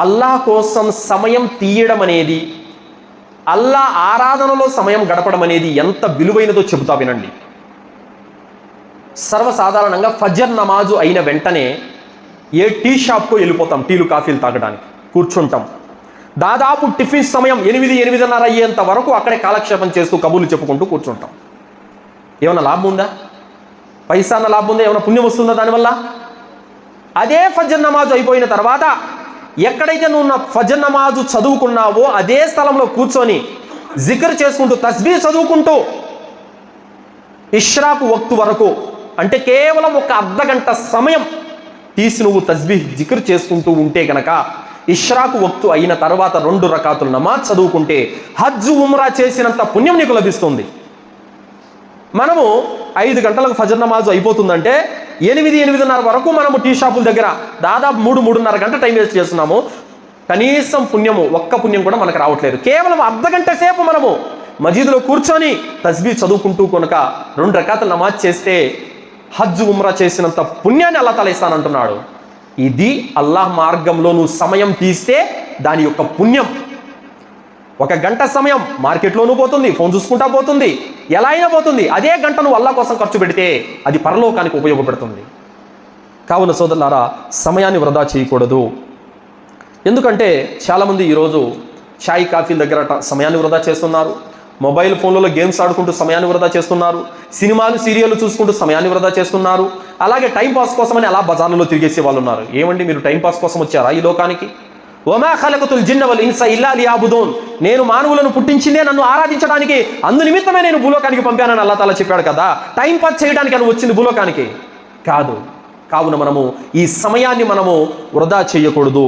అల్లాహ్ కోసం సమయం తీయడం అనేది, అల్లాహ్ ఆరాధనలో సమయం గడపడం అనేది ఎంత విలువైనదో చెబుతా వినండి. సర్వసాధారణంగా ఫజర్ నమాజు అయిన వెంటనే ఏ టీ షాప్కో వెళ్ళిపోతాం, టీలు కాఫీలు తాగడానికి కూర్చుంటాం. దాదాపు టిఫిన్ సమయం 8-8:30 అయ్యేంత వరకు అక్కడే కాలక్షేపం చేస్తూ కబుర్లు చెప్పుకుంటూ కూర్చుంటాం. ఏమైనా లాభం ఉందా? పైసా అన్న లాభం ఉందా? ఏమైనా పుణ్యం వస్తుందా దానివల్ల? అదే ఫజర్ నమాజు అయిపోయిన తర్వాత ఎక్కడైతే నువ్వు ఫజర్ నమాజు చదువుకున్నావో అదే స్థలంలో కూర్చొని జిక్ర్ చేసుకుంటూ, తస్బీహ్ చదువుకుంటూ ఇష్రాకు వక్తు వరకు, అంటే కేవలం ఒక అర్ధగంట సమయం తీసి నువ్వు తస్బీహ్ జిక్ర్ చేసుకుంటూ ఉంటే కనుక ఇష్రాకు వక్తు అయిన తర్వాత 2 రకాతుల నమాజ్ చదువుకుంటే హజ్ ఉమ్రా చేసినంత పుణ్యం నీకు లభిస్తుంది. మనము 5 గంటలకు ఫజర్ నమాజ్ అయిపోతుందంటే 8-8:30 వరకు మనము టీ షాపుల దగ్గర దాదాపు 3-3:30 గంట టైం వేస్ట్ చేస్తున్నాము. కనీసం పుణ్యము, ఒక్క పుణ్యం కూడా మనకు రావట్లేదు. కేవలం అర్ధగంట సేపు మనము మజీదులో కూర్చొని తస్బీహ్ చదువుకుంటూ కనుక 2 రకాతుల నమాజ్ చేస్తే హజ్ ఉమ్రా చేసినంత పుణ్యాన్ని అల్లాహ్ తాలా ఇస్తానంటున్నాడు. ఇది అల్లాహ్ మార్గంలో నువ్వు సమయం తీస్తే దాని యొక్క పుణ్యం. 1 గంట సమయం మార్కెట్లోనూ పోతుంది, ఫోన్ చూసుకుంటా పోతుంది, ఎలా అయినా పోతుంది. అదే గంట నువ్వు అల్లాహ్ కోసం ఖర్చు పెడితే అది పరలోకానికి ఉపయోగపడుతుంది. కావున సోదరులారా, సమయాన్ని వృధా చేయకూడదు. ఎందుకంటే చాలామంది ఈరోజు చాయ్ కాఫీల దగ్గర సమయాన్ని వృధా చేస్తున్నారు, మొబైల్ ఫోన్లలో గేమ్స్ ఆడుకుంటూ సమయాన్ని వృధా చేస్తున్నారు, సినిమాలు సీరియళ్ళు చూసుకుంటూ సమయాన్ని వృధా చేస్తున్నారు. అలాగే టైంపాస్ కోసమని అలా బజార్లలో తిరిగేసే వాళ్ళు ఉన్నారు. ఏమండి, మీరు టైంపాస్ కోసం వచ్చారా ఈ లోకానికి? వమా ఖలఖతుల్ జిన్న వల్ ఇన్స ఇల్లా లియఅబుదూన్, నేను మానవులను పుట్టించిందే నన్ను ఆరాధించడానికి, అందు నిమిత్తమే నేను భూలోకానికి పంపానని అల్లాహ్ తాలా చెప్పాడు కదా. టైం పాస్ చేయడానికి అని వచ్చింది భూలోకానికి కాదు. కావున మనము ఈ సమయాన్ని మనము వృధా చేయకూడదు.